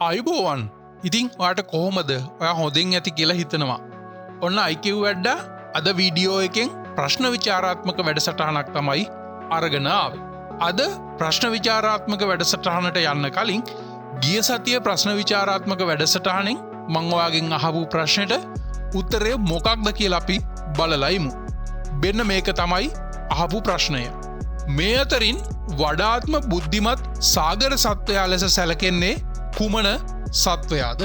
අයිබෝවන් ඉතිං ඔයාට කොහොමද ඔයා හොඳින් ඇති කියලා හිතනවා. ඔන්න IQ වැඩ්ඩා අද වීඩියෝ එකෙන් ප්‍රශ්න විචාරාත්මක වැඩසටහනක් තමයි අරගෙන ආවේ. අද ප්‍රශ්න විචාරාත්මක වැඩසටහනට යන්න කලින් ගිය සතිය ප්‍රශ්න විචාරාත්මක වැඩසටහනෙන් මං ඔයාගෙන් අහපු ප්‍රශ්නෙට උත්තරය මොකක්ද කියලා අපි බලලයිමු. මෙන්න මේක තමයි අහපු ප්‍රශ්නය. මේ අතරින් වඩාත්ම බුද්ධිමත් සාගර සත්වයා ලෙස සැලකෙන්නේ කුමන සත්වයාද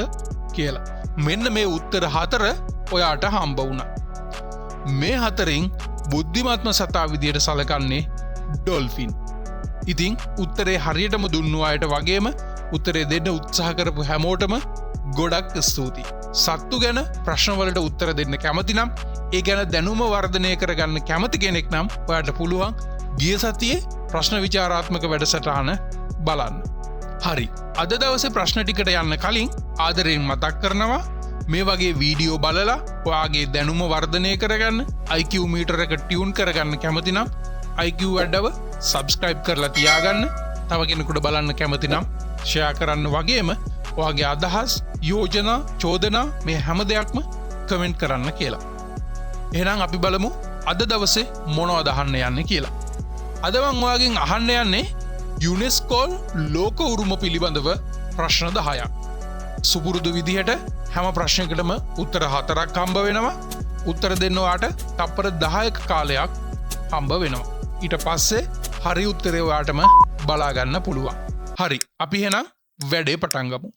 කියලා. මෙන්න මේ උත්තර 4 ඔයාට හම්බ වුණා. මේ හතරින් බුද්ධිමත්ම සතා විදියට සලකන්නේ ඩොල්ෆින්. ඉතින් උත්තරේ හරියටම දුන්නු අයට වගේම උත්තරේ දෙන්න උත්සාහ කරපු හැමෝටම ගොඩක් ස්තුතියි. සත්තු ගැන ප්‍රශ්නවලට උත්තර දෙන්න කැමති නම් ඒ ගැන දැනුම වර්ධනය කරගන්න කැමති කෙනෙක් නම් ඔයාට පුළුවන් ගිය සතියේ ප්‍රශ්න විචාරාත්මක වැඩසටහන බලන්න. හරි. අද දවසේ ප්‍රශ්න ටිකට යන්න කලින් ආදරයෙන් මතක් කරනවා මේ වගේ වීඩියෝ බලලා ඔයාගේ දැනුම වර්ධනය කරගන්න IQ මීටර එක ටියුන් කරගන්න කැමති නම් IQ වැඩව සබ්ස්ක්‍රයිබ් කරලා තියාගන්න. තව කෙනෙකුට බලන්න කැමති නම් ෂෙයා කරන්න වගේම ඔයාගේ අදහස්, යෝජනා, චෝදනා මේ හැම දෙයක්ම කමෙන්ට් කරන්න කියලා. එහෙනම් අපි බලමු අද දවසේ මොනවද අහන්න යන්නේ කියලා. අද මම ඔයාගෙන් අහන්න යන්නේ යුනෙස්කෝ ලෝක උරුම පිළිබඳව ප්‍රශ්න 10ක්. සුපුරුදු විදිහට හැම ප්‍රශ්නයකටම උත්තර 4ක් හම්බ වෙනවා. උත්තර දෙන්න ඔයාට තප්පර 10ක කාලයක් හම්බ වෙනවා. ඊට පස්සේ හරි උත්තරේ ඔයාටම බලා ගන්න පුළුවන්. හරි. අපි එහෙනම් වැඩේ පටන් ගමු.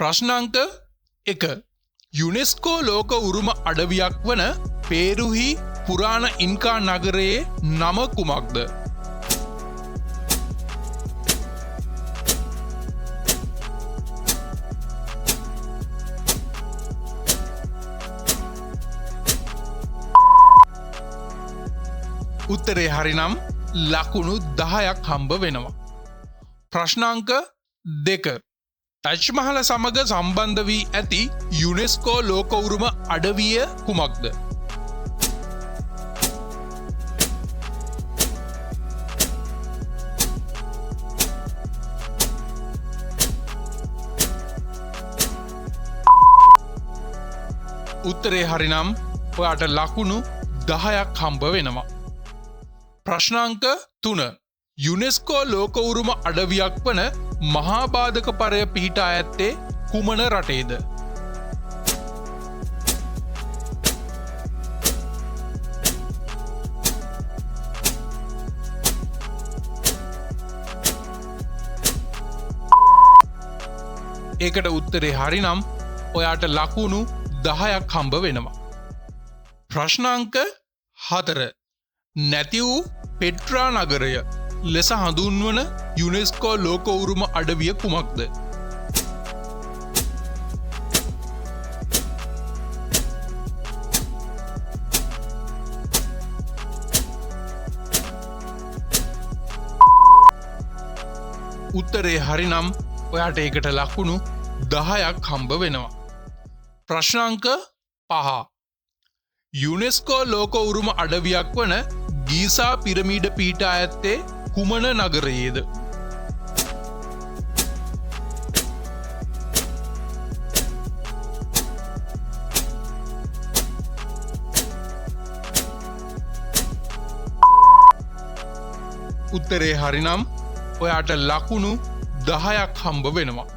ප්‍රශ්න අංක 1. යුනෙස්කෝ ලෝක උරුම අඩවියක් වන පේරුහි පුරාණ ඉන්කා නගරයේ නම කුමක්ද? උත්තරේ හරිනම් ලකුණු 10ක් හම්බ වෙනවා. ප්‍රශ්නාංක 2. ටජ් මහල සමග සම්බන්ධ වී ඇති යුනෙස්කෝ ලෝක උරුම අඩවිය කුමක්ද? උත්තරේ හරිනම් ඔයාට ලකුණු 10ක් හම්බ වෙනවා. ප්‍රශ්නාංක 3. යුනෙස්කෝ ලෝක උරුම අඩවියක් වන මහා බාධක පරය පිහිටා ඇත්තේ කුමන රටේද? ඒකට උත්තරේ හරිනම් ඔයාට ලකුණු 10ක් හම්බ වෙනවා. ප්‍රශ්නාංක 4. නැති වූ පෙට්‍රා නගරය ලෙස හඳුන්වන යුනෙස්කෝ ලෝක උරුම අඩවිය කුමක්ද? උත්තරේ හරිනම් ඔයාට ඒකට ලකුණු 10ක් හම්බ වෙනවා. ප්‍රශ්නාංක 5. යුනෙස්කෝ ලෝක උරුම අඩවියක් වන ගීසා පිරමීඩ පිහිටා ඇත්තේ කුමන නගරයේද? උත්තරේ හරිනම් ඔයාට ලකුණු 10ක් හම්බ වෙනවා.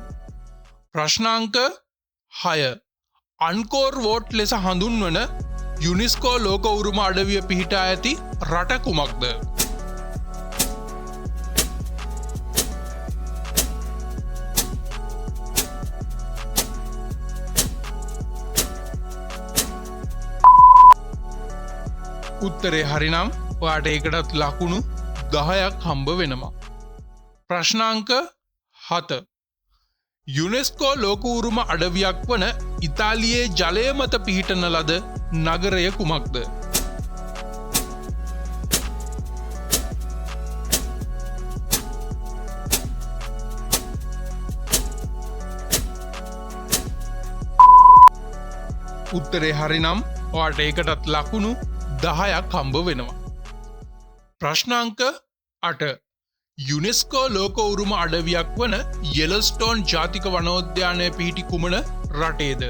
ප්‍රශ්නාංක 6. අන්කෝර් වෝට් ලෙස හඳුන්වන යුනෙස්කෝ ලෝක උරුම අඩවිය පිහිටා ඇති රට කුමක්ද? උත්තරේ හරිනම් ඔයාට ඒකටත් ලකුණු 10ක් හම්බ වෙනවා. ප්‍රශ්නාංක 7. යුනෙස්කෝ ලෝක උරුම අඩවියක් වන ඉතාලියේ ජලය මත පිහිටන ලද නගරය කුමක්ද? උත්තරේ හරිනම් ඔයාට ඒකටත් ලකුණු 10ක් හම්බ වෙනවා. ප්‍රශ්නාංක 8. යුනෙස්කෝ ලෝක උරුම අඩවියක් වන යෙලස්ටෝන් ජාතික වනෝද්‍යානය පිහිටි කුමන රටේද?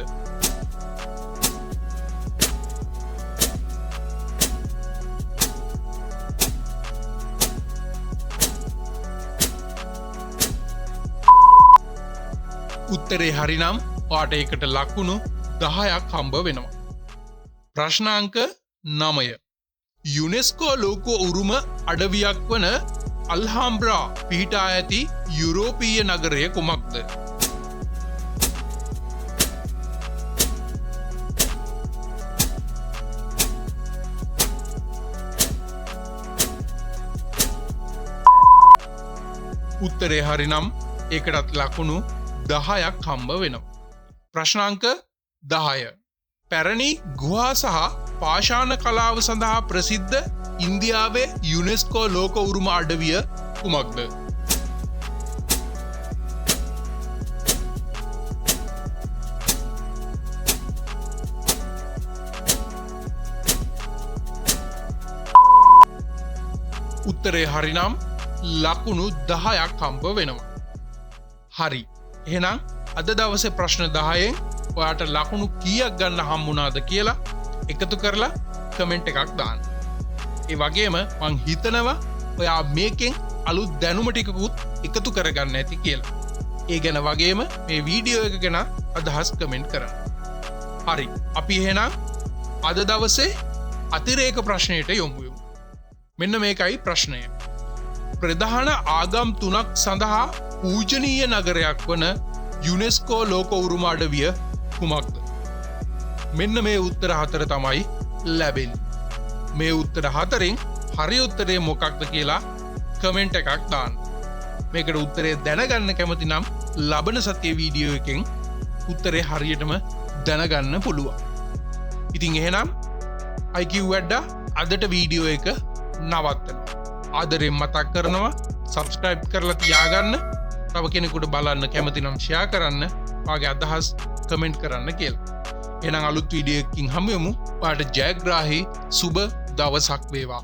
උත්තරේ හරිනම් ඔයාට ඒකට ලකුණු 10ක් හම්බ වෙනවා. ප්‍රශ්නාංක 9. යුනෙස්කෝ ලෝක උරුම අඩවියක් වන අල්හාම්බ්‍රා පිහිටා ඇති යුරෝපීය නගරය කුමක්ද? උත්තරේ හරිනම් ඒකටත් ලකුණු 10ක් හම්බ වෙනවා. ප්‍රශ්නාංක 10. පැරණි ගුහා සහ පාෂාණ කලාව සඳහා ප්‍රසිද්ධ ඉන්දියාවේ යුනෙස්කෝ ලෝක උරුම අඩවිය කුමක්ද? උත්තරේ හරිනම් ලකුණු 10ක් හම්බ වෙනවා. හරි. එහෙනම් අද දවසේ ප්‍රශ්න 10න් ඔයාට ලකුණු කීයක් ගන්න හම්බුණාද කියලා එකතු කරලා කමෙන්ට් එකක් දාන්න. ඒ වගේම මං හිතනවා ඔයා මේකෙන් අලුත් දැනුම ටිකකුත් එකතු කරගන්න ඇති කියලා. ඒ ගැන වගේම මේ වීඩියෝ එක ගැන අදහස් කමෙන්ට් කරන්න. හරි. අපි එහෙනම් අද දවසේ අතිරේක ප්‍රශ්නයට යොමු වෙමු. මෙන්න මේකයි ප්‍රශ්නය. ප්‍රධාන ආගම් 3ක් සඳහා පූජනීය නගරයක් වන යුනෙස්කෝ ලෝක උරුම අඩවිය කුමක්ද? මෙන්න මේ උත්තර 4 තමයි ලැබෙන්නේ. මේ උත්තර 4න් හරි උත්තරේ මොකක්ද කියලා කමෙන්ට් එකක් දාන්න. මේකට උත්තරේ දැනගන්න කැමති නම් ලබන සතියේ වීඩියෝ එකෙන් උත්තරේ හරියටම දැනගන්න පුළුවන්. ඉතින් එහෙනම් IQ වැඩ්ඩා අදට වීඩියෝ එක නවත්තනවා. ආදරයෙන් මතක් කරනවා සබ්ස්ක්‍රයිබ් කරලා තියාගන්න. තව කෙනෙකුට බලන්න කැමති නම් ෂෙයා කරන්න, ඔයාගේ අදහස් කමෙන්ට් කරන්න කියලා. එහෙනම් අලුත් වීඩියෝ එකකින් හමු වෙමු. ඔයාට ජයග්‍රාහී සුබ දවසක් වේවා.